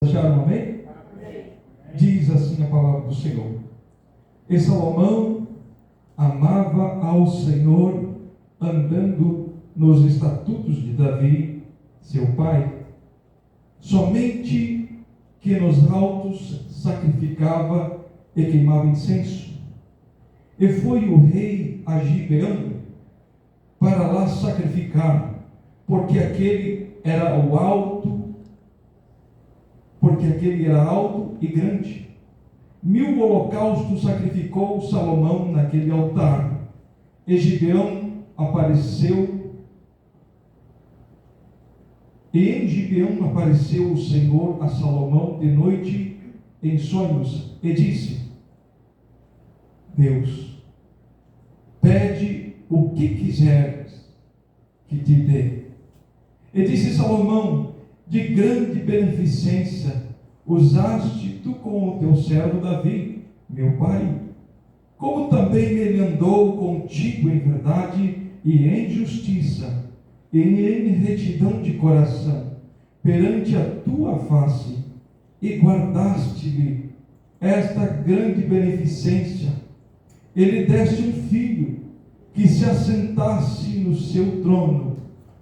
Acharam, amém? Amém? Diz assim a palavra do Senhor: E Salomão amava ao Senhor, andando nos estatutos de Davi, seu pai, somente que nos altos sacrificava e queimava incenso. E foi o rei a Gibeão para lá sacrificar, porque aquele era alto e grande. 1000 holocaustos sacrificou Salomão naquele altar. E Gibeão apareceu, e em Gibeão apareceu o Senhor a Salomão de noite em sonhos, e disse: Deus, pede o que quiseres que te dê. E disse Salomão: de grande beneficência usaste tu com o teu servo Davi, meu pai, como também ele andou contigo em verdade e em justiça, e em retidão de coração, perante a tua face, e guardaste-lhe esta grande beneficência. Ele deste um filho, que se assentasse no seu trono,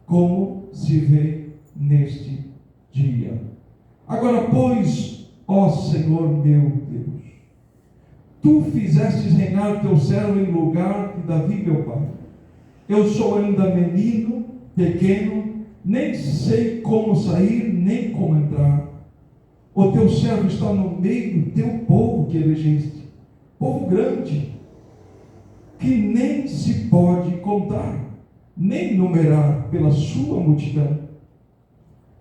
como se vê neste dia. Agora, pois, ó Senhor meu Deus, tu fizestes reinar teu servo em lugar de Davi, meu pai. Eu sou ainda menino, pequeno, nem sei como sair, nem como entrar. O teu servo está no meio do teu povo que elegeste, povo grande, que nem se pode contar, nem numerar pela sua multidão.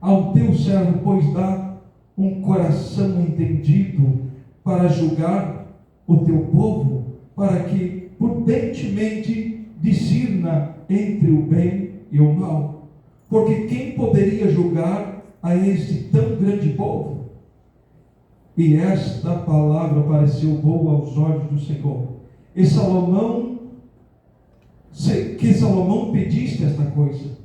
Ao teu servo, pois, dá um coração entendido para julgar o teu povo, para que prudentemente discirna entre o bem e o mal. Porque quem poderia julgar a este tão grande povo? E esta palavra pareceu boa aos olhos do Senhor. E Salomão pediste esta coisa.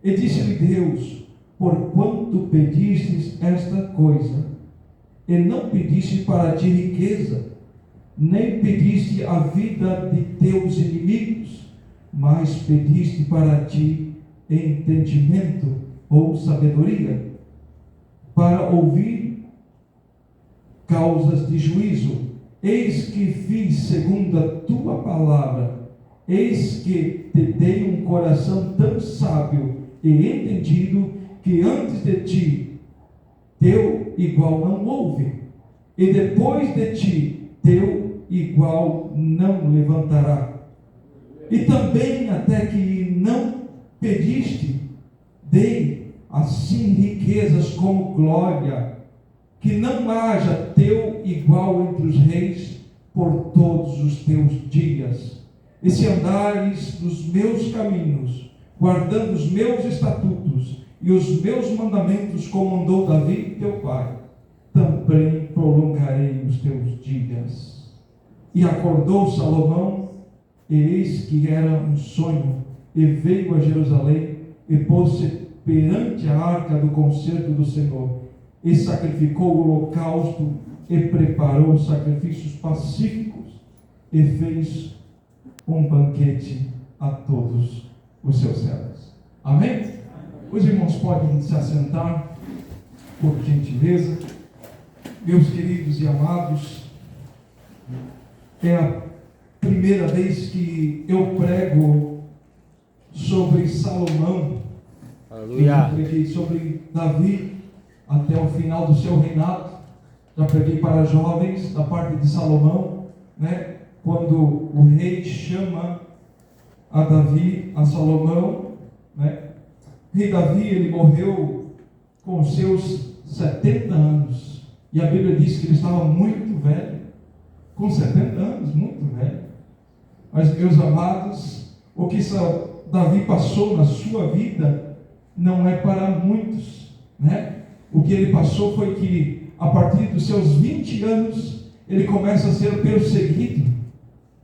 E disse-lhe Deus: porquanto pedistes esta coisa, e não pediste para ti riqueza, nem pediste a vida de teus inimigos, mas pediste para ti entendimento ou sabedoria, para ouvir causas de juízo. Eis que fiz segundo a tua palavra, eis que te dei um coração tão sábio e entendido, que antes de ti teu igual não houve, e depois de ti teu igual não levantará. E também até que não pediste, dei assim riquezas como glória, que não haja teu igual entre os reis por todos os teus dias. E se andares nos meus caminhos, guardando os meus estatutos e os meus mandamentos, como andou Davi teu pai, também prolongarei os teus dias. E acordou Salomão, e eis que era um sonho, e veio a Jerusalém, e pôs-se perante a arca do concerto do Senhor, e sacrificou o holocausto, e preparou sacrifícios pacíficos, e fez um banquete a todos os seus servos. Amém? Os irmãos podem se assentar, por gentileza. Meus queridos e amados, é a primeira vez que eu prego sobre Salomão. Aleluia. Eu preguei sobre Davi até o final do seu reinado. Já preguei para jovens da parte de Salomão, né? Quando o rei chama a Davi, a Salomão, né? O rei Davi, ele morreu com seus 70 anos. E a Bíblia diz que ele estava muito velho. Com 70 anos, muito velho. Mas, meus amados, o que Davi passou na sua vida não é para muitos, né? O que ele passou foi que, a partir dos seus 20 anos, ele começa a ser perseguido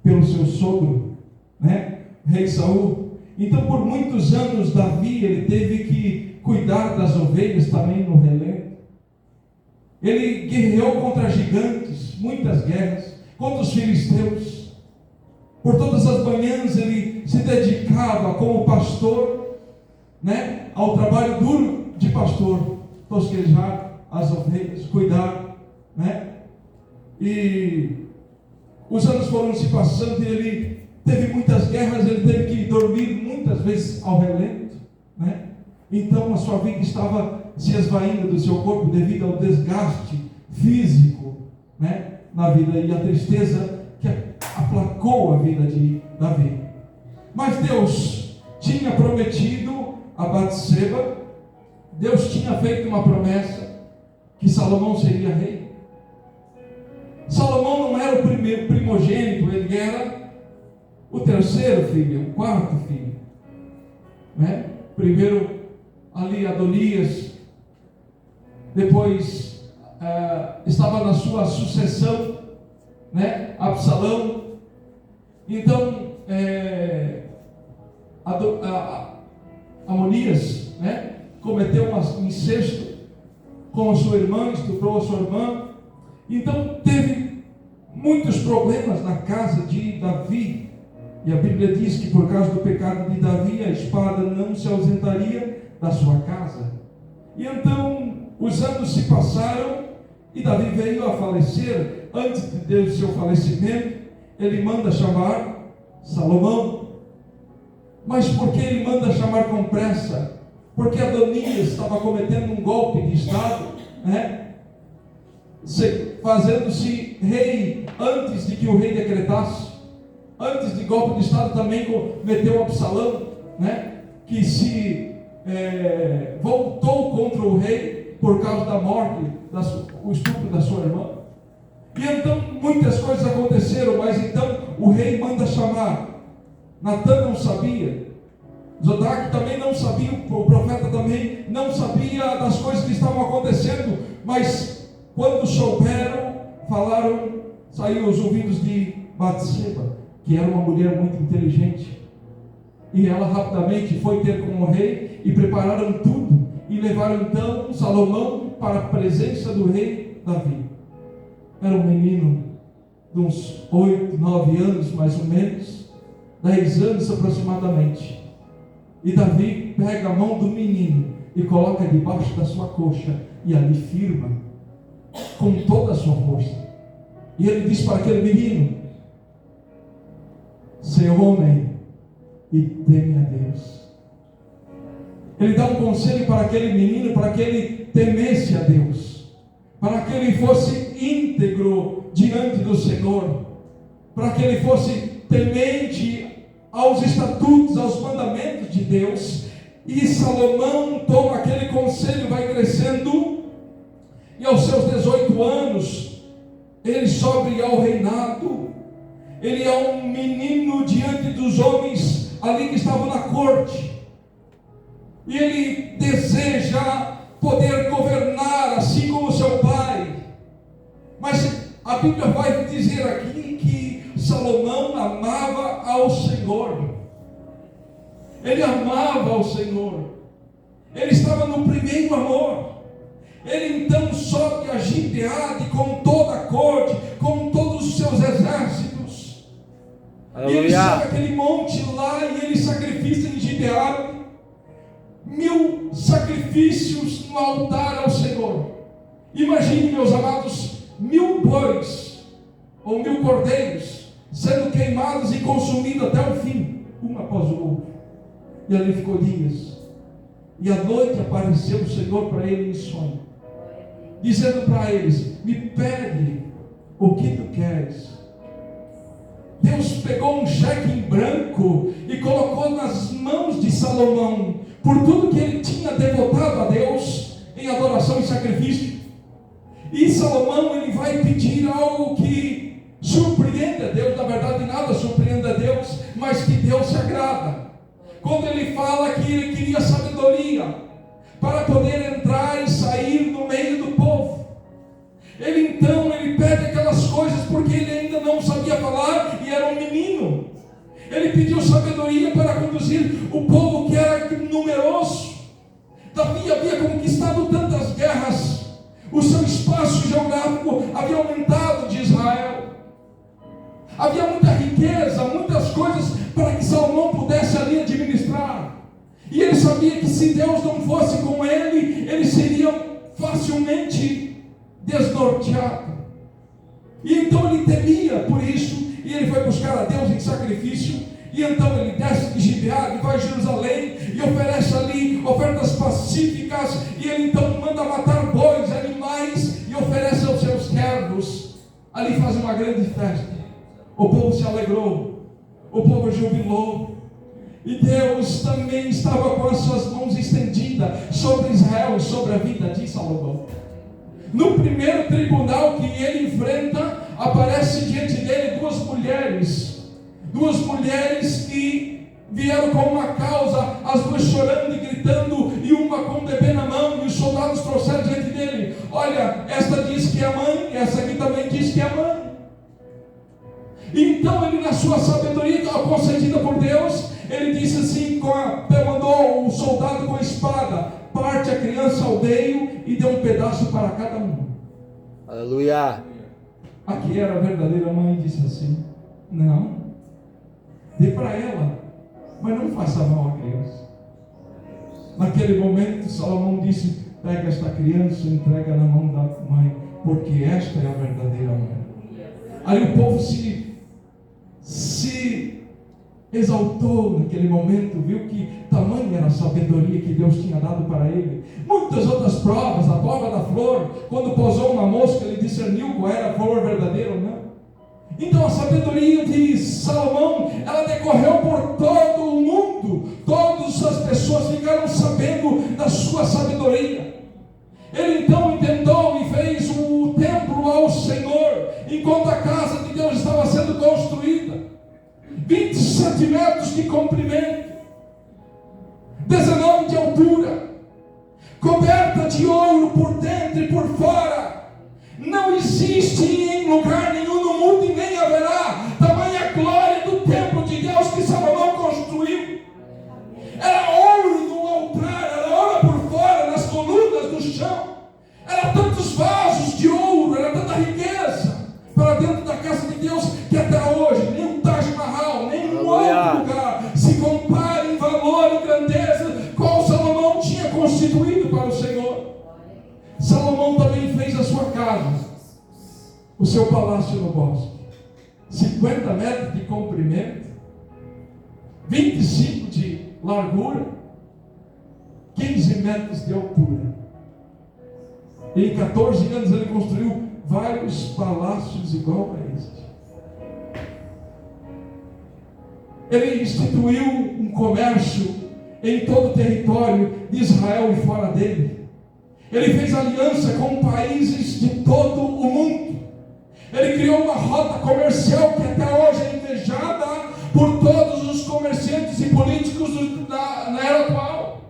pelo seu sogro, né? Rei Saul. Então, por muitos anos, Davi, ele teve que cuidar das ovelhas também no relento. Ele guerreou contra gigantes, muitas guerras, contra os filisteus. Por todas as manhãs ele se dedicava como pastor, né, ao trabalho duro de pastor, tosquejar as ovelhas, cuidar, né? E os anos foram se passando e ele teve muitas guerras, ele teve que dormir muitas vezes ao relento, né? Então a sua vida estava se esvaindo do seu corpo devido ao desgaste físico, né, na vida, e a tristeza que aplacou a vida de Davi. Mas Deus tinha prometido a Batseba, Deus tinha feito uma promessa que Salomão seria rei. Salomão não era o primeiro primogênito, ele era o terceiro filho, o quarto filho, né? Primeiro ali Adonias, depois estava na sua sucessão, né, Absalão. Então Amonias, né, cometeu um incesto com a sua irmã, estuprou a sua irmã. Então teve muitos problemas na casa de Davi. E a Bíblia diz que por causa do pecado de Davi, a espada não se ausentaria da sua casa. E então os anos se passaram e Davi veio a falecer. Antes do seu falecimento, ele manda chamar Salomão. Mas por que ele manda chamar com pressa? Porque Adonias estava cometendo um golpe de estado, né, fazendo-se rei antes de que o rei decretasse. Antes de golpe de estado também cometeu Absalão, né, que se voltou contra o rei por causa da morte, o estupro da sua irmã. E então muitas coisas aconteceram, mas então o rei manda chamar. Natan não sabia, Zodaque também não sabia, o profeta também não sabia das coisas que estavam acontecendo, mas quando souberam, falaram, saiu aos ouvidos de Batseba, que era uma mulher muito inteligente, e ela rapidamente foi ter com o rei, e prepararam tudo, e levaram então Salomão para a presença do rei Davi. Era um menino de uns 8, 9 anos mais ou menos, 10 anos aproximadamente. E Davi pega a mão do menino e coloca debaixo da sua coxa, e ali firma com toda a sua força. E ele diz para aquele menino: ser homem e teme a Deus. Ele dá um conselho para aquele menino, para que ele temesse a Deus, para que ele fosse íntegro diante do Senhor, para que ele fosse temente aos estatutos, aos mandamentos de Deus. E Salomão toma aquele conselho, vai crescendo, e aos seus 18 anos ele sobe ao reinado. Ele é um menino diante dos homens ali que estavam na corte, e ele deseja poder governar assim como seu pai. Mas a Bíblia vai dizer aqui que Salomão amava ao Senhor. Ele amava ao Senhor. Ele estava no primeiro amor. Ele então sobe a Gibeade com toda a corte, com todos os seus exércitos. Aleluia. E ele sobe aquele monte lá e ele sacrifica em Gibeade 1000 sacrifícios no altar ao Senhor. Imagine, meus amados, 1000 bois ou 1000 cordeiros sendo queimados e consumidos até o fim, um após o outro. E ali ficou dias. E à noite apareceu o Senhor para ele em sonho, dizendo para eles: me pede o que tu queres. Deus pegou um cheque em branco e colocou nas mãos de Salomão, por tudo que ele tinha devotado a Deus em adoração e sacrifício. E Salomão, ele vai pedir algo que surpreende a Deus. Na verdade nada surpreende a Deus, mas que Deus se agrada. Quando ele fala que ele queria sabedoria para poder entrar e sair no meio do povo, ele pede aquelas coisas porque ele ainda não sabia falar e era um menino. Ele pediu sabedoria para conduzir o povo que era numeroso. Davi havia conquistado tantas guerras, o seu espaço havia aumentado de Israel. Havia muita riqueza, muitas coisas para que Salomão pudesse ali administrar. E ele sabia que se Deus não fosse com ele, ele seria facilmente desnorteado. E então ele temia por isso, e ele foi buscar a Deus em sacrifício. E então ele desce de Gibeá e vai a Jerusalém e oferece ali ofertas pacíficas. E ele então manda matar bois, animais, e oferece aos seus servos. Ali faz uma grande festa. O povo se alegrou, o povo jubilou. E Deus também estava com as suas mãos estendidas sobre Israel e sobre a vida de Salomão. No primeiro tribunal que ele enfrenta, aparece diante dele duas mulheres que vieram com uma causa, as duas chorando e gritando, e uma com um bebê na mão, e os soldados trouxeram diante dele. Olha, esta diz que é a mãe, essa aqui também diz que é a mãe. Então ele, na sua sabedoria concedida por Deus, ele disse assim, mandou o soldado com a espada, parte a criança ao meio e deu um pedaço para cada um. Aleluia. Aqui era a verdadeira mãe, disse assim, não, dê para ela, mas não faça mal à criança. Naquele momento Salomão disse, pega esta criança e entrega na mão da mãe, porque esta é a verdadeira mãe. Aí o povo se exaltou naquele momento, viu que tamanha era a sabedoria que Deus tinha dado para ele. Muitas outras provas, a prova da flor, quando pousou uma mosca, ele discerniu qual era a flor verdadeira ou não. Então a sabedoria de Salomão, ela decorreu por todo o mundo. Todas as pessoas ficaram sabendo da sua sabedoria. Ele então intentou e fez o templo ao Senhor, enquanto a casa de Deus estava sendo construída. 27 metros de comprimento, 19 de altura, coberta de ouro por dentro e por fora. Não existe em lugar nenhum no mundo e nem haverá tamanha glória do templo de Deus que Salomão construiu. Era ouro no altar, era ouro por fora, nas colunas do chão. Era tantos vasos de ouro, era tanta riqueza para dentro da casa de Deus, que até hoje nenhum Taj Mahal, nenhum outro lugar se compara em valor e grandeza qual Salomão tinha constituído para o Senhor. Salomão também fez a sua casa, o seu palácio no bosque, 50 metros de comprimento, 25 de largura, 15 metros de altura. Em 14 anos ele construiu vários palácios igual a este. Ele instituiu um comércio em todo o território de Israel e fora dele. Ele fez aliança com países de todo o mundo. Ele criou uma rota comercial que até hoje é invejada por todos os comerciantes e políticos na era atual.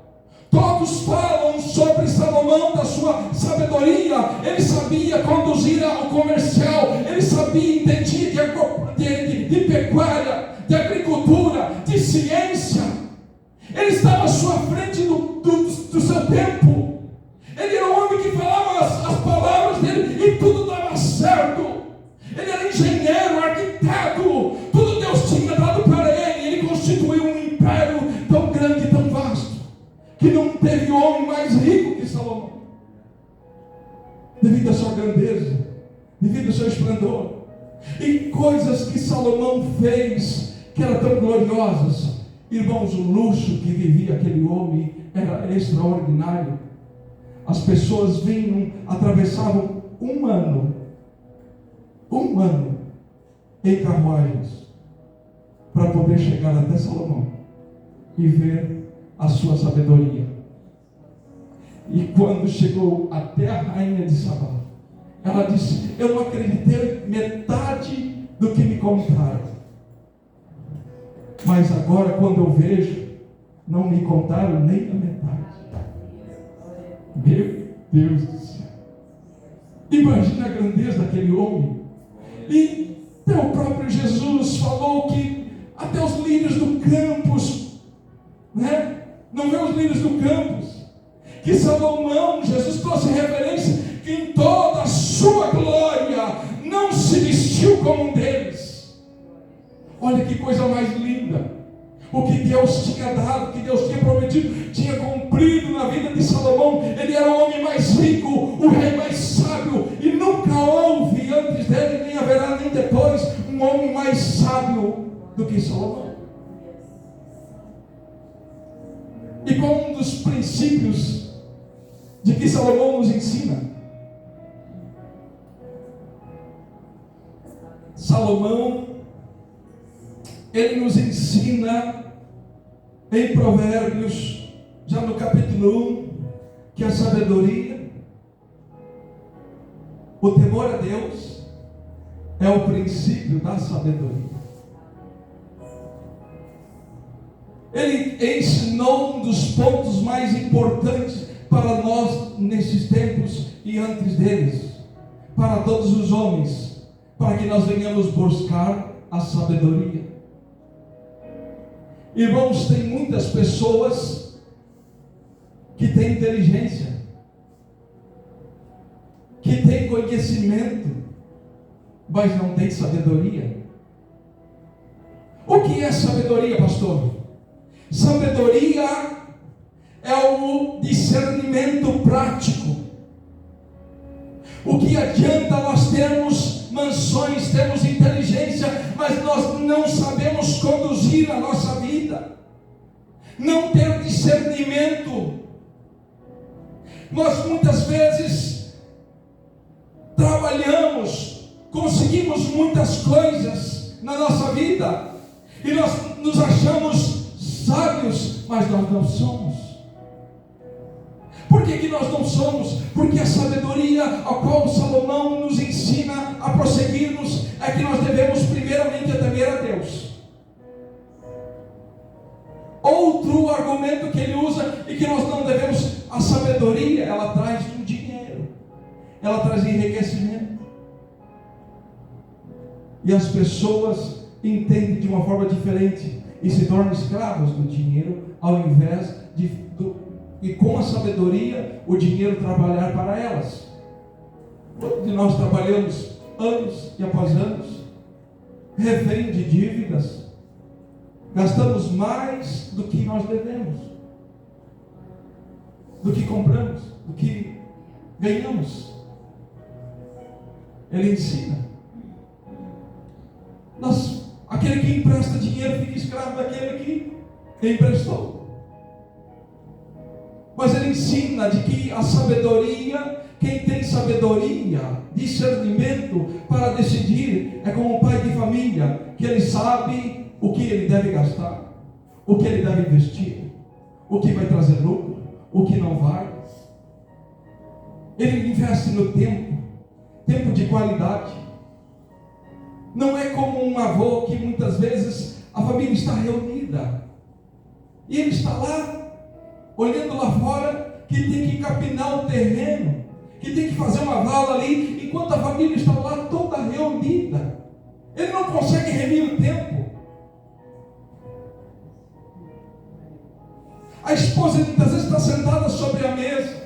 Todos falam sobre Salomão, da sua sabedoria. Ele sabia conduzir o comercial, ele sabia, entendia de pecuária, de agricultura, de ciência. Ele estava à sua frente do seu tempo. Ele era um homem que falava as palavras dele e tudo dava certo. Ele era engenheiro, arquiteto, tudo Deus tinha dado para ele. Ele constituiu um império tão grande, tão vasto, que não teve homem mais rico que Salomão, devido à sua grandeza, devido ao seu esplendor, e coisas que Salomão fez, que eram tão gloriosas. Irmãos, o luxo que vivia aquele homem era extraordinário. As pessoas vinham, atravessavam um ano em carruagens, para poder chegar até Salomão e ver a sua sabedoria. E quando chegou até a rainha de Sabá, ela disse: eu não acreditei metade do que me contaram, mas agora quando eu vejo, não me contaram nem a metade. Meu Deus do céu, imagina a grandeza daquele homem. E até o próprio Jesus falou que até os lírios do campus, não vê os lírios do campus, que Salomão, Jesus trouxe referência que em toda a sua glória Olha que coisa mais linda. O que Deus tinha dado, o que Deus tinha prometido, tinha cumprido na vida de Salomão. Ele era o homem mais rico, o rei mais sábio, e nunca houve antes dele, nem haverá nem depois, um homem mais sábio do que Salomão. E qual um dos princípios de que Salomão nos ensina? Salomão, ele nos ensina em Provérbios, já no capítulo 1, que a sabedoria, o temor a Deus, é o princípio da sabedoria. Ele ensinou um dos pontos mais importantes para nós nesses tempos e antes deles, para todos os homens, para que nós venhamos buscar a sabedoria. Irmãos, tem muitas pessoas que têm inteligência, que têm conhecimento, mas não têm sabedoria. O que é sabedoria, pastor? Sabedoria é o discernimento prático. O que adianta nós termos mansões, temos inteligência, mas nós não sabemos conduzir a nossa vida, não ter discernimento. Nós muitas vezes trabalhamos, conseguimos muitas coisas na nossa vida, e nós nos achamos sábios, mas nós não somos. Por que nós não somos? Porque a sabedoria a qual Salomão nos ensina a prosseguirmos é que nós devemos primeiramente temer a Deus. Outro argumento que ele usa e que nós não devemos, a sabedoria, ela traz um dinheiro, ela traz enriquecimento. E as pessoas entendem de uma forma diferente e se tornam escravos do dinheiro, ao invés e com a sabedoria, o dinheiro trabalhar para elas. Quantos de nós trabalhamos anos e após anos, refém de dívidas, gastamos mais do que nós devemos, do que compramos, do que ganhamos. Ele ensina. Aquele que empresta dinheiro fica escravo daquele que emprestou. Mas ele ensina de que a sabedoria, quem tem sabedoria, discernimento para decidir, é como um pai de família, que ele sabe o que ele deve gastar, o que ele deve investir, o que vai trazer lucro, o que não vai. Ele investe no tempo de qualidade. Não é como um avô que muitas vezes a família está reunida e ele está lá, olhando lá fora, que tem que capinar o terreno, que tem que fazer uma vala ali, enquanto a família está lá toda reunida. Ele não consegue remir o tempo. A esposa muitas vezes está sentada sobre a mesa.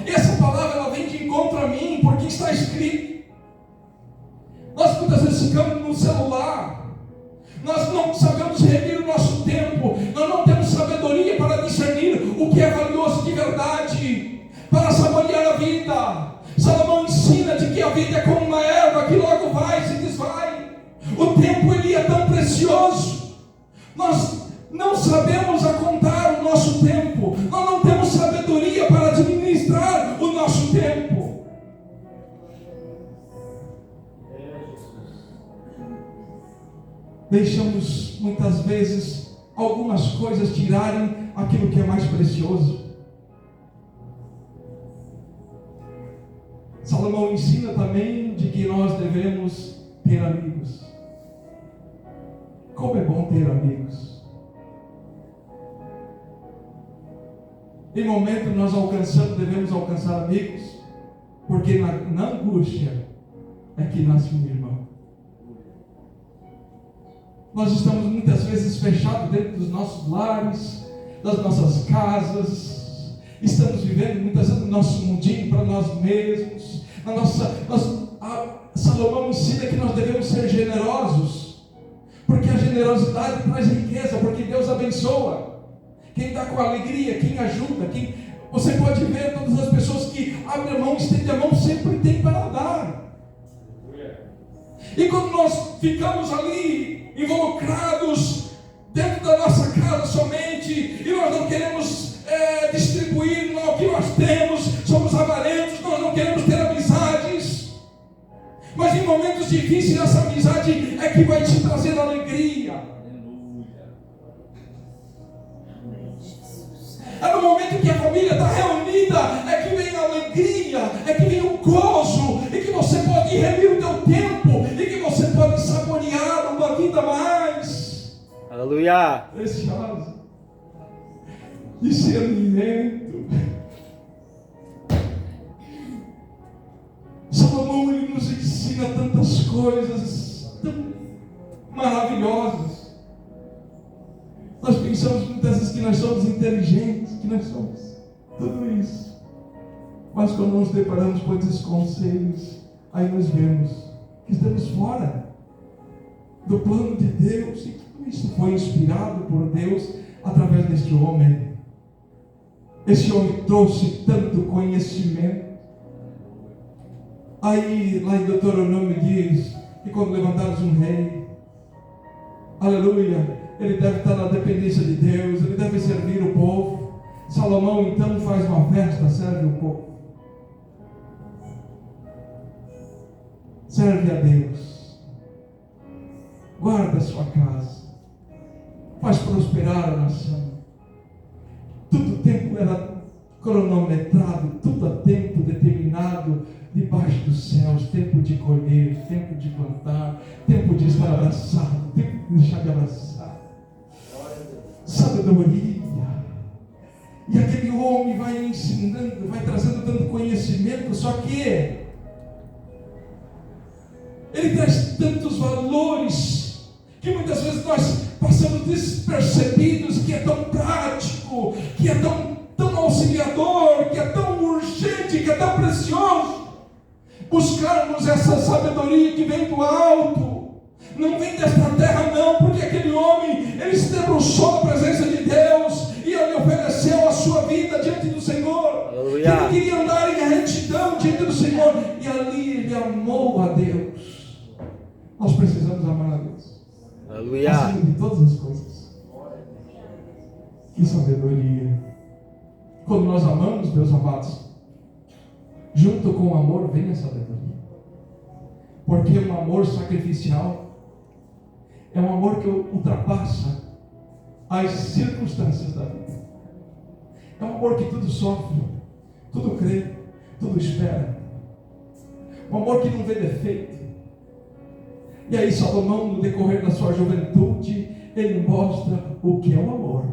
Essa palavra ela vem de encontro a mim, porque está escrito. Nós muitas vezes ficamos no celular, nós não sabemos remir o nosso tempo, nós não temos sabedoria para discernir o que é valioso de verdade, para saborear a vida. Salomão ensina de que a vida é como uma erva que logo vai, se desvai. O tempo ele é tão precioso, nós não sabemos a contar o nosso tempo, nós não temos sabedoria para administrar o nosso tempo. Deixamos muitas vezes algumas coisas tirarem aquilo que é mais precioso. Salomão ensina também de que nós devemos ter amigos. Como é bom ter amigos. Em momento nós devemos alcançar amigos, porque na angústia é que nasce um irmão. Nós estamos muitas vezes fechados dentro dos nossos lares, das nossas casas, estamos vivendo muitas vezes no nosso mundinho para nós mesmos. Salomão ensina que nós devemos ser generosos, Porque a generosidade traz riqueza, porque Deus abençoa. Quem está com alegria, quem ajuda, você pode ver todas as pessoas que abrem a mão, estendem a mão, sempre tem para dar. E quando nós ficamos ali, involucrados, dentro da nossa casa somente, e nós não queremos distribuir o que nós temos, somos avarentos, nós não queremos ter amizades, mas em momentos difíceis essa amizade é que vai te trazer alegria. É no momento que a família está reunida, é que vem a alegria, é que vem o gozo, e que você pode remir o teu tempo, e que você pode saborear uma vida mais. Aleluia. Preciosa. Discernimento. Salomão, ele nos ensina tantas coisas tão maravilhosas. Nós pensamos muitas vezes que nós somos inteligentes, que nós somos tudo isso. Mas quando nos deparamos com esses conselhos, aí nós vemos que estamos fora do plano de Deus. E tudo isso foi inspirado por Deus através deste homem. Esse homem trouxe tanto conhecimento. Aí lá em Deuteronômio diz que quando levantares um rei, aleluia, ele deve estar na dependência de Deus, ele deve servir o povo. Salomão então faz uma festa, serve o povo. Serve a Deus. Guarda a sua casa. Faz prosperar a nação. Todo o tempo era cronometrado, tudo a tempo determinado debaixo dos céus. Tempo de colher, tempo de plantar, tempo de estar abraçado, tempo de deixar de abraçar. Sabedoria. E aquele homem vai ensinando, vai trazendo tanto conhecimento, só que ele traz tantos valores que muitas vezes nós passamos despercebidos, que é tão prático, que é tão auxiliador, que é tão urgente, que é tão precioso buscarmos essa sabedoria que vem do alto. Não vem desta terra não, porque aquele homem, ele se debruçou na presença de Deus, e ele ofereceu a sua vida diante do Senhor. Aleluia. Ele queria andar em retidão diante do Senhor, e ali ele amou a Deus. Nós precisamos amar a Deus, Aleluia. acima de todas as coisas. Que sabedoria. Quando nós amamos, meus amados, junto com o amor vem a sabedoria. Porque um amor sacrificial é um amor que ultrapassa as circunstâncias da vida. É um amor que tudo sofre, tudo crê, tudo espera. Um amor que não vê defeito. E aí Salomão, no decorrer da sua juventude, ele mostra o que é o amor.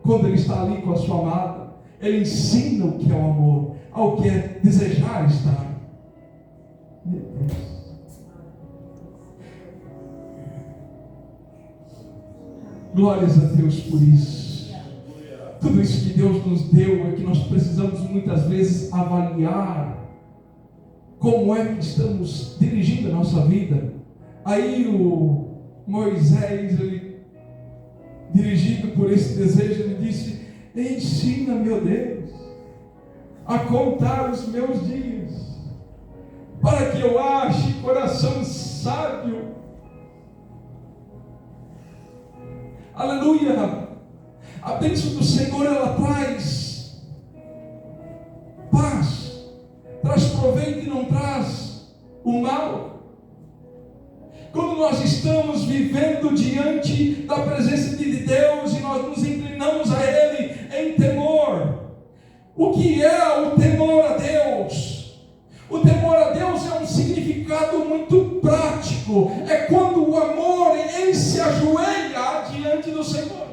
Quando ele está ali com a sua amada, ele ensina o que é o amor, ao que é desejar estar. Meu Deus. Glórias a Deus por isso. Tudo isso que Deus nos deu é que nós precisamos muitas vezes avaliar como é que estamos dirigindo a nossa vida. Aí o Moisés, ele, dirigido por esse desejo, ele disse: ensina, meu Deus, a contar os meus dias, para que eu ache coração sábio. Aleluia. A bênção do Senhor, ela traz paz, traz proveito e não traz o mal. Quando nós estamos vivendo diante da presença de Deus e nós nos inclinamos a Ele em temor. O que é o temor a Deus? O temor a Deus é um significado muito prático. É quando o amor, ele se ajoelha diante do Senhor.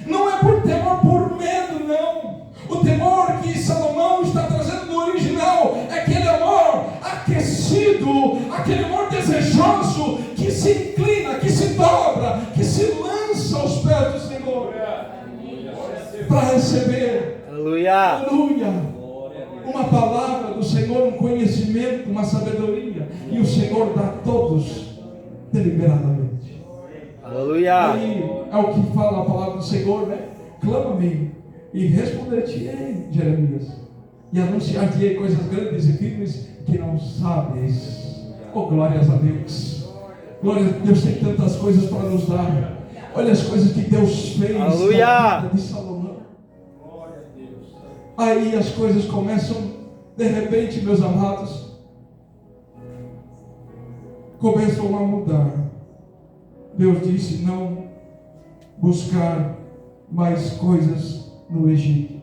Não é por temor, por medo, não. O temor que Salomão está trazendo no original é aquele amor aquecido, aquele amor desejoso, que se inclina, que se dobra, que se lança aos pés do Senhor para receber, Aleluia. aleluia, uma palavra do Senhor, um conhecimento, uma sabedoria, e o Senhor dá a todos deliberadamente. Aleluia. Aí é o que fala a palavra do Senhor, né? Clama-me e responder-te-ei, Jeremias, e anunciar-te-ei coisas grandes e firmes que não sabes. Oh, glórias a Deus. Glória a Deus, tem tantas coisas para nos dar. Olha as coisas que Deus fez Aleluia. na vida de Salomão. Aí as coisas começam, de repente, meus amados, começam a mudar. Deus disse: não buscar mais coisas no Egito.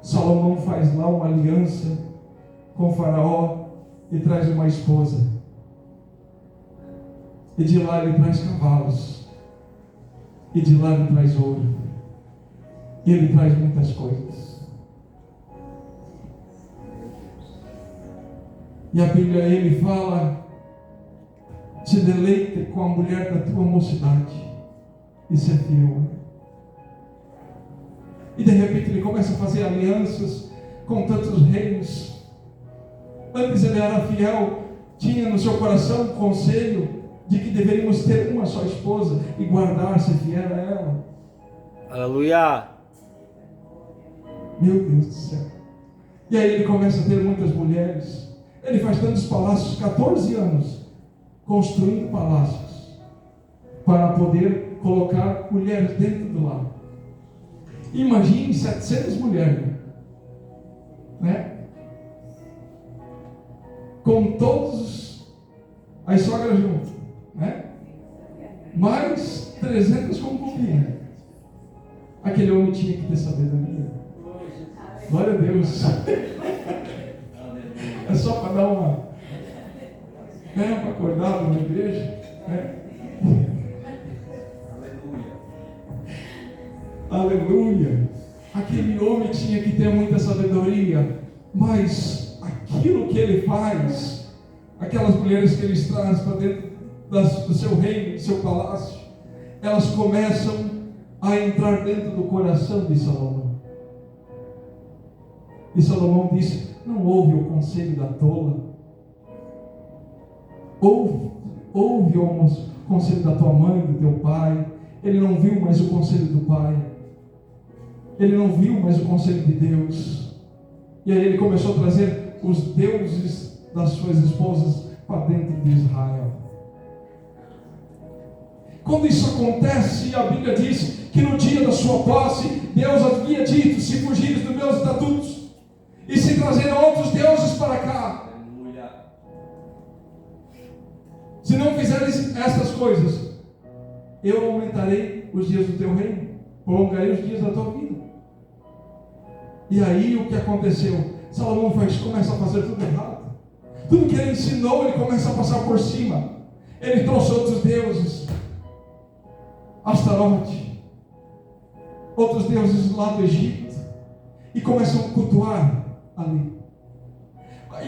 Salomão faz lá uma aliança com Faraó e traz uma esposa. E de lá ele traz cavalos. E de lá ele traz ouro. E ele traz muitas coisas. E a Bíblia, ele fala: se deleite com a mulher da tua mocidade e ser fiel. E de repente ele começa a fazer alianças com tantos reis. Antes ele era fiel, tinha no seu coração o conselho de que deveríamos ter uma só esposa e guardar-se fiel a ela. Aleluia. Meu Deus do céu. E aí ele começa a ter muitas mulheres. Ele faz tantos palácios, 14 anos, construindo palácios, para poder colocar mulheres dentro do lar. Imagine 700 mulheres, né? Com todos as sogras juntas, né? Mais 300 concubinas. Aquele homem tinha que ter sabedoria. Glória a Deus. É só para dar uma acordada na igreja, né? Aleluia. Aquele homem tinha que ter muita sabedoria, mas aquilo que ele faz, aquelas mulheres que ele traz para dentro do seu reino, do seu palácio, elas começam a entrar dentro do coração de Salomão. E Salomão disse: não ouve o conselho da tola, ouve o conselho da tua mãe, do teu pai. Ele não viu mais o conselho do pai, ele não viu mais o conselho de Deus. E aí ele começou a trazer os deuses das suas esposas para dentro de Israel. Quando isso acontece, a Bíblia diz que no dia da sua posse, Deus havia dito: se fugires dos meus estatutos e se trazer outros deuses para cá, se não fizeres estas coisas, eu aumentarei os dias do teu reino, prolongarei os dias da tua vida. E aí o que aconteceu? Salomão começa a fazer tudo errado. Tudo que ele ensinou, ele começa a passar por cima. Ele trouxe outros deuses, Astarote, outros deuses lá do Egito, e começam a cultuar ali.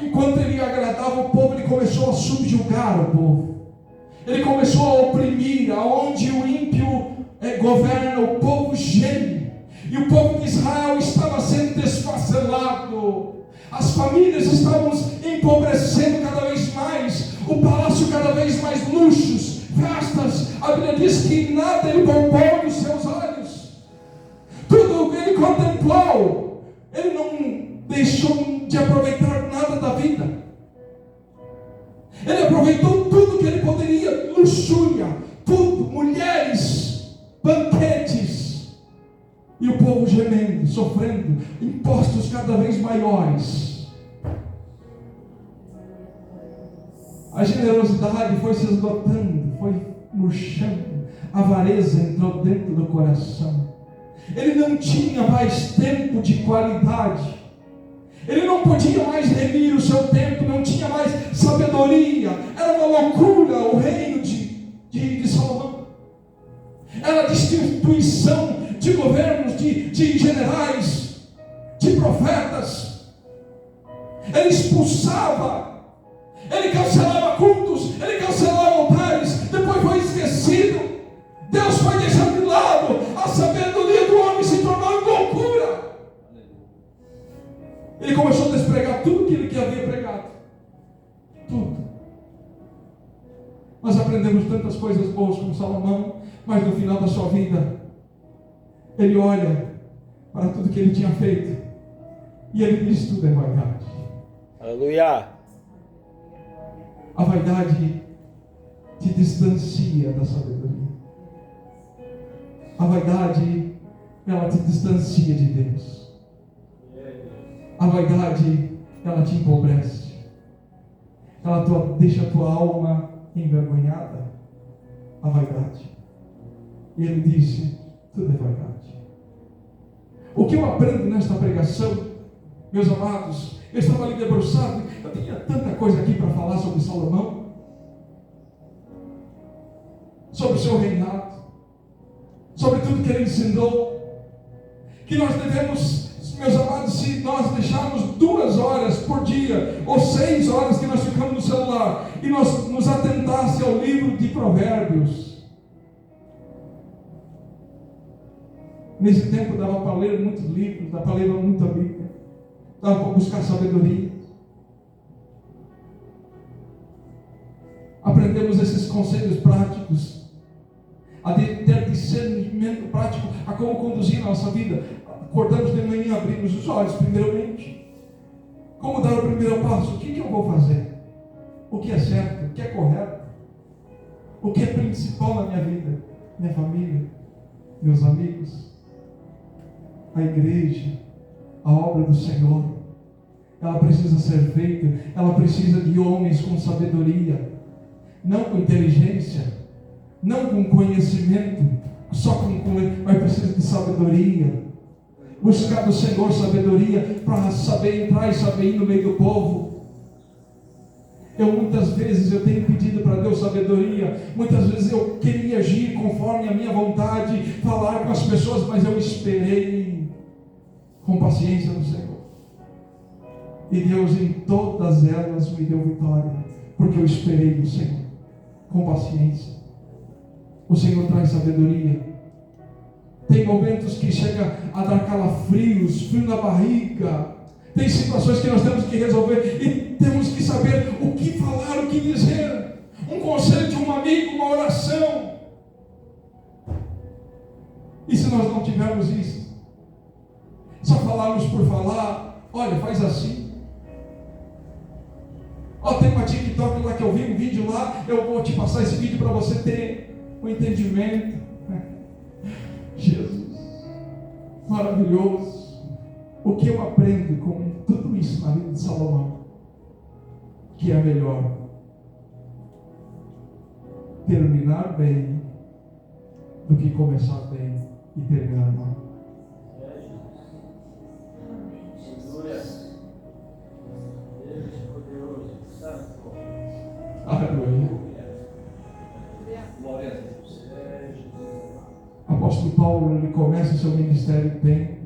Enquanto ele agradava o povo, ele começou a subjugar o povo. Ele começou a oprimir. Aonde o ímpio governa, o povo geme. E o povo de Israel estava sendo desfacelado. As famílias estavam empobrecendo cada vez mais. O palácio cada vez mais luxos, festas. A Bíblia diz que nada ele poupou dos seus olhos. Tudo ele contemplou. Ele não deixou de aproveitar nada da vida. Ele aproveitou tudo que ele poderia. Luxúria, tudo, mulheres, banquetes. E o povo gemendo, sofrendo, impostos cada vez maiores. A generosidade foi se esgotando, foi murchando. A avareza entrou dentro do coração. Ele não tinha mais tempo de qualidade. Ele não podia mais remir o seu tempo, não tinha mais sabedoria. Era uma loucura o reino de Salomão. Era destituição de governos, de generais, de profetas. Ele expulsava, ele cancelava cultos, ele cancelava altares, depois foi esquecido. Deus foi deixando de lado. A sabedoria do homem se tornou loucura. Ele começou a despregar tudo aquilo que havia pregado. Tudo. aprendemos tantas coisas boas com Salomão, mas no final da sua vida, ele olha para tudo que ele tinha feito e ele diz: tudo é vaidade. Aleluia. A vaidade te distancia da sabedoria. A vaidade, ela te distancia de Deus. A vaidade, ela te empobrece. Ela deixa a tua alma envergonhada. A vaidade. E ele disse: tudo é vaidade. O que eu aprendo nesta pregação, meus amados, eu estava ali debruçado, eu tinha tanta coisa aqui para falar sobre Salomão, sobre o seu reinado, sobre tudo que ele ensinou, que nós devemos, meus amados, se nós deixarmos 2 horas por dia, ou 6 horas que nós ficamos no celular, e nós nos atentasse ao livro de Provérbios. Nesse tempo dava para ler muitos livros, dava para ler muita Bíblia, dava para buscar sabedoria. Aprendemos esses conselhos práticos, a ter discernimento prático, a como conduzir a nossa vida. Acordamos de manhã, abrimos os olhos primeiramente. Como dar o primeiro passo? O que eu vou fazer? O que é certo? O que é correto? O que é principal na minha vida? Minha família, meus amigos, a igreja, a obra do Senhor. Ela precisa ser feita, ela precisa de homens com sabedoria, não com inteligência, não com conhecimento, mas precisa de sabedoria. Buscar do Senhor sabedoria para saber entrar e saber ir no meio do povo. Muitas vezes eu tenho pedido para Deus sabedoria, muitas vezes eu queria agir conforme a minha vontade, falar com as pessoas, mas eu esperei com paciência no Senhor. E Deus em todas elas me deu vitória, porque eu esperei no Senhor, com paciência. O Senhor traz sabedoria. Tem momentos que chega a dar calafrios, frio na barriga. Tem situações que nós temos que resolver e temos que saber o que falar, o que dizer. Um conselho de um amigo, uma oração. E se nós não tivermos isso? Só falarmos por falar, olha, faz assim. Tem uma TikTok lá que eu vi um vídeo lá, eu vou te passar esse vídeo para você ter um entendimento. Jesus, maravilhoso. O que eu aprendo com tudo isso na vida de Salomão? Que é melhor terminar bem do que começar bem e terminar mal. Aleluia. O apóstolo Paulo, ele começa o seu ministério bem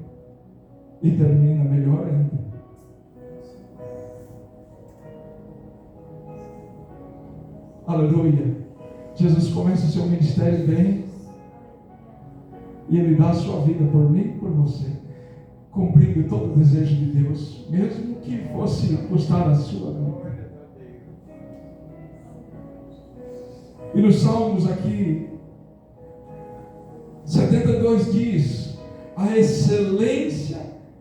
e termina melhor ainda. Aleluia. Jesus começa o seu ministério bem e ele dá a sua vida por mim e por você, cumprindo todo o desejo de Deus, mesmo que fosse custar a sua vida. E nos Salmos aqui 72 diz: a excelência,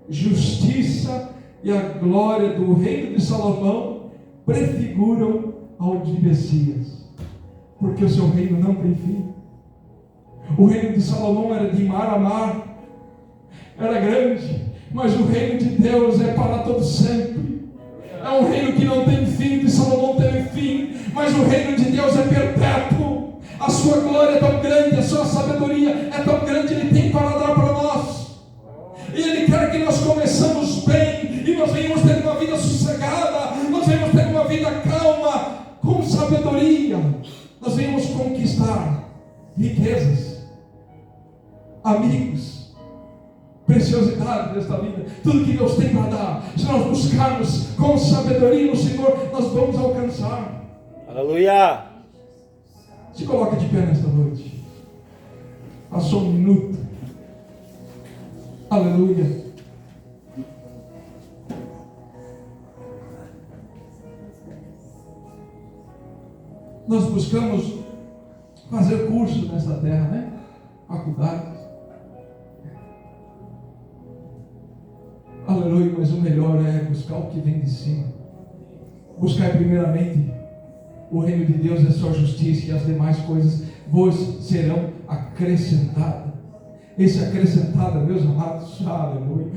justiça e a glória do reino de Salomão prefiguram ao de Messias, porque o seu reino não tem fim. O reino de Salomão era de mar a mar, era grande, mas o reino de Deus é para todo sempre. É um reino que não tem fim. De Salomão teve fim, mas o reino de Deus é perpétuo. A sua glória é tão grande, a sua sabedoria é tão grande, Ele tem para dar para nós. E Ele quer que nós começamos bem, e nós venhamos ter uma vida sossegada, nós venhamos ter uma vida calma, com sabedoria. Nós venhamos conquistar riquezas, amigos, preciosidade desta vida, tudo que Deus tem para dar. Se nós buscarmos com sabedoria no Senhor, nós vamos alcançar. Aleluia. Se coloca de pé nesta noite. Passou um minuto. Aleluia. Nós buscamos fazer curso nessa terra, né? Faculdade. Aleluia, mas o melhor é buscar o que vem de cima. Buscar primeiramente o reino de Deus e a sua justiça, e as demais coisas vos serão acrescentadas. Esse acrescentada, meus amados, aleluia,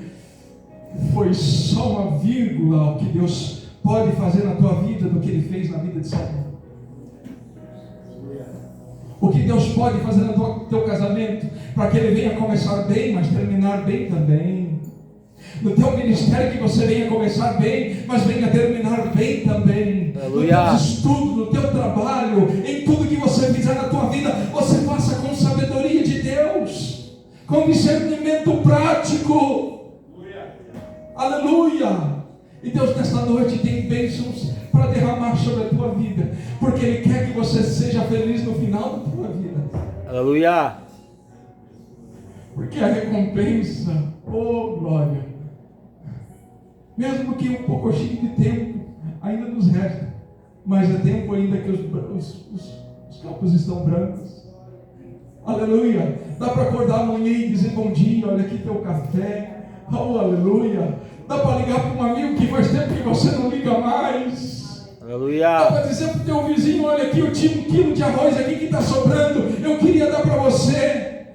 foi só uma vírgula ao que Deus pode fazer na tua vida do que Ele fez na vida de Salomão. O que Deus pode fazer no teu casamento, para que ele venha começar bem, mas terminar bem também. No teu ministério, que você venha começar bem, mas venha terminar bem também. Aleluia. No teu estudo, no teu trabalho, em tudo que você fizer na tua vida, você faça com sabedoria de Deus, com discernimento prático. Aleluia. E Deus nesta noite tem bênçãos para derramar sobre a tua vida, porque Ele quer que você seja feliz no final da tua vida. Aleluia. Porque a recompensa, oh glória, mesmo que um pouco de tempo ainda nos resta, mas é tempo ainda que os campos estão brancos. Aleluia. Dá para acordar amanhã e dizer bom dia, olha aqui teu café. Oh, aleluia. Dá para ligar para um amigo que faz tempo que você não liga mais. Aleluia. Dá para dizer para o teu vizinho, olha aqui, eu tinha 1 quilo de arroz aqui que está sobrando, eu queria dar para você.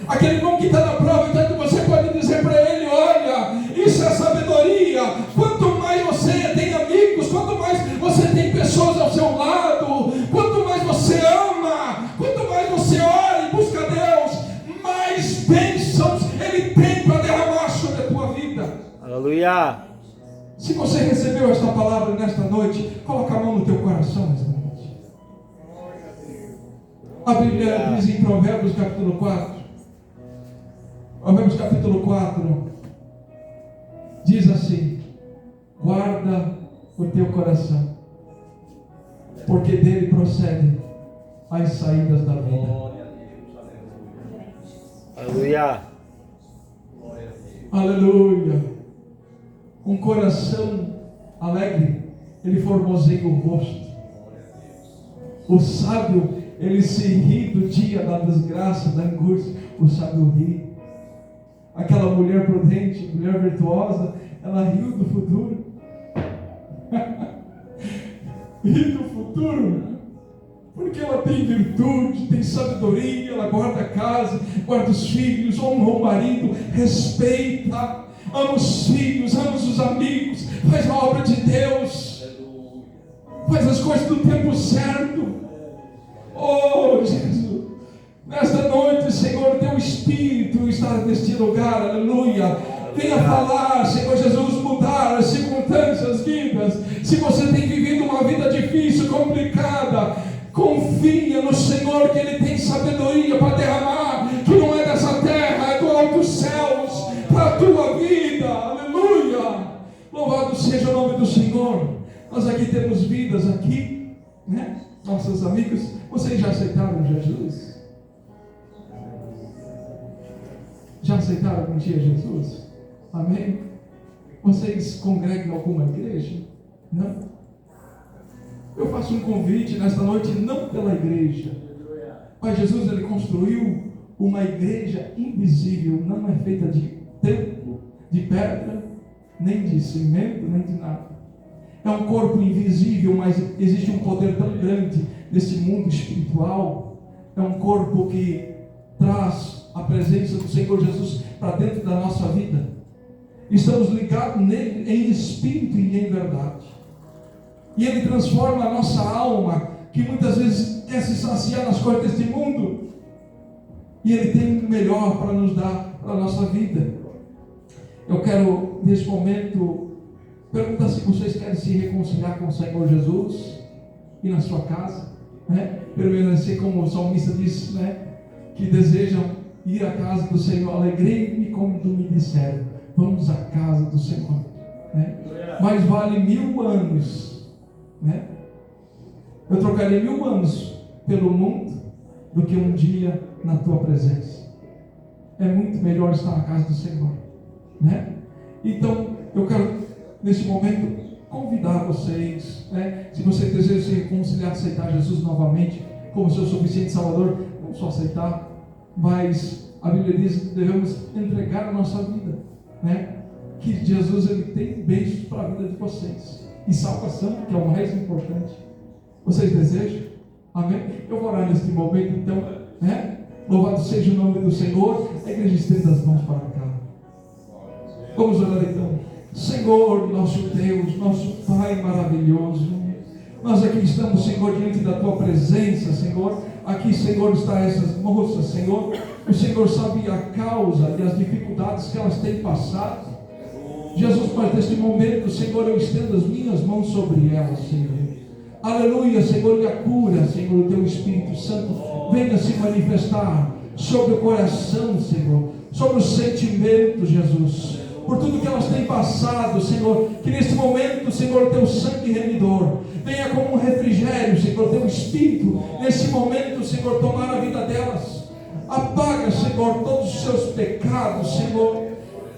Aquele irmão que está na prova, então você pode dizer para ele, olha, isso é sabedoria. Quanto mais você tem amigos, quanto mais você tem pessoas ao seu lado, quanto mais você ama, quanto mais você ora e busca Deus, mais bênçãos Ele tem para derramar sobre a tua vida. Aleluia. Se você recebeu esta palavra nesta noite, coloca a mão no teu coração nesta noite. A Bíblia diz em Provérbios capítulo 4, Provérbios capítulo 4, diz assim: guarda o teu coração, porque dele procedem as saídas da vida. Aleluia. Aleluia. Um coração alegre, ele formoseia o rosto. O sábio, ele se ri do dia da desgraça, da angústia. O sábio ri. Aquela mulher prudente, mulher virtuosa, ela riu do futuro. Riu do futuro, porque ela tem virtude, tem sabedoria, ela guarda a casa, guarda os filhos, honra o marido, respeita, ama os filhos, ama os amigos, faz a obra de Deus, faz as coisas do tempo certo. Oh Jesus, nesta noite, Senhor, teu Espírito está neste lugar, aleluia. Venha falar, Senhor Jesus, mudar as circunstâncias, vidas. Se você tem vivido uma vida difícil, complicada, confia no Senhor, que Ele tem sabedoria para derramar, que não é dessa terra, é do alto dos céus, para a tua vida, aleluia. Louvado seja o nome do Senhor. Nós aqui temos vidas aqui, né? Nossos amigos, vocês já aceitaram Jesus? Já aceitaram algum dia Jesus? Amém? Vocês congregam em alguma igreja? Não? Eu faço um convite nesta noite, não pela igreja. Mas Jesus, Ele construiu uma igreja invisível, não é feita de templo, de pedra, nem de cimento, nem de nada. É um corpo invisível, mas existe um poder tão grande nesse mundo espiritual. É um corpo que traz a presença do Senhor Jesus para dentro da nossa vida. Estamos ligados nele em espírito e em verdade. E Ele transforma a nossa alma, que muitas vezes quer se saciar nas coisas deste mundo. E Ele tem o melhor para nos dar para a nossa vida. Eu quero, nesse momento, perguntar se vocês querem se reconciliar com o Senhor Jesus e na sua casa, né? Permanecer, como o salmista disse, né? Que desejam ir à casa do Senhor. Alegrei-me como me disseram, vamos à casa do Senhor, né? Mais vale 1000 anos, né? Eu trocaria 1000 anos pelo mundo do que um dia na tua presença. É muito melhor estar na casa do Senhor, né? Então eu quero nesse momento convidar vocês, né? Se você deseja se reconciliar, aceitar Jesus novamente como seu suficiente Salvador, não só aceitar, mas a Bíblia diz que devemos entregar a nossa vida, né? Que Jesus, ele tem beijos para a vida de vocês, e salvação, que é o mais importante. Vocês desejam? Amém? Eu vou orar neste momento, então, né? Louvado seja o nome do Senhor. A igreja estenda as mãos para cá. Vamos orar então. Senhor, nosso Deus, nosso Pai maravilhoso, nós aqui estamos, Senhor, diante da Tua presença, Senhor. Aqui, Senhor, está essas moças, Senhor. O Senhor sabe a causa e as dificuldades que elas têm passado. Jesus, mas neste momento, Senhor, eu estendo as minhas mãos sobre elas, Senhor. Aleluia, Senhor, e a cura, Senhor, o Teu Espírito Santo venha se manifestar sobre o coração, Senhor, sobre os sentimentos, Jesus, por tudo que elas têm passado, Senhor, que neste momento, Senhor, Teu sangue remidor venha como um refrigério, Senhor, Teu Espírito, nesse momento, Senhor, tomar a vida delas. Apaga, Senhor, todos os seus pecados, Senhor,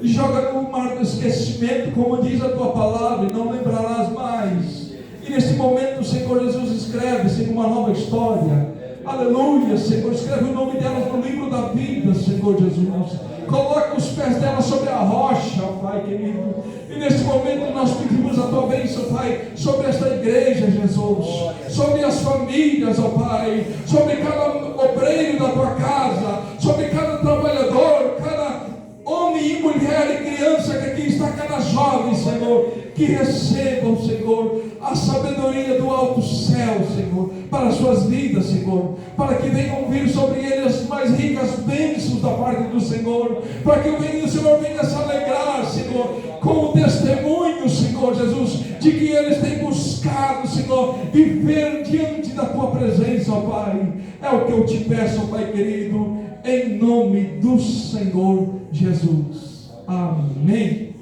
e joga no mar do esquecimento, como diz a Tua palavra, e não lembrarás mais. E neste momento, Senhor Jesus, escreve, Senhor, uma nova história. Aleluia, Senhor, escreve o nome delas no livro da vida, Senhor Jesus. Coloca os pés delas sobre a rocha, Pai querido. E neste momento nós pedimos a Tua bênção, Pai, sobre esta igreja, Jesus, sobre as famílias, ó Pai, sobre cada obreiro da Tua casa, sobre cada trabalhador, cada homem e mulher e criança que aqui está, cada jovem, Senhor, que recebam, Senhor, a sabedoria do alto céu, Senhor, para as suas vidas, Senhor, para que venham vir sobre eles as mais ricas bênçãos da parte do Senhor, para que o Senhor venha se alegrar, Senhor, com o testemunho, Senhor Jesus, de que eles têm buscado, Senhor, viver diante da Tua presença, ó Pai. É o que eu te peço, ó Pai querido, em nome do Senhor Jesus. Amém.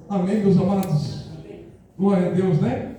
Amém, meus amados. Glória a Deus, né?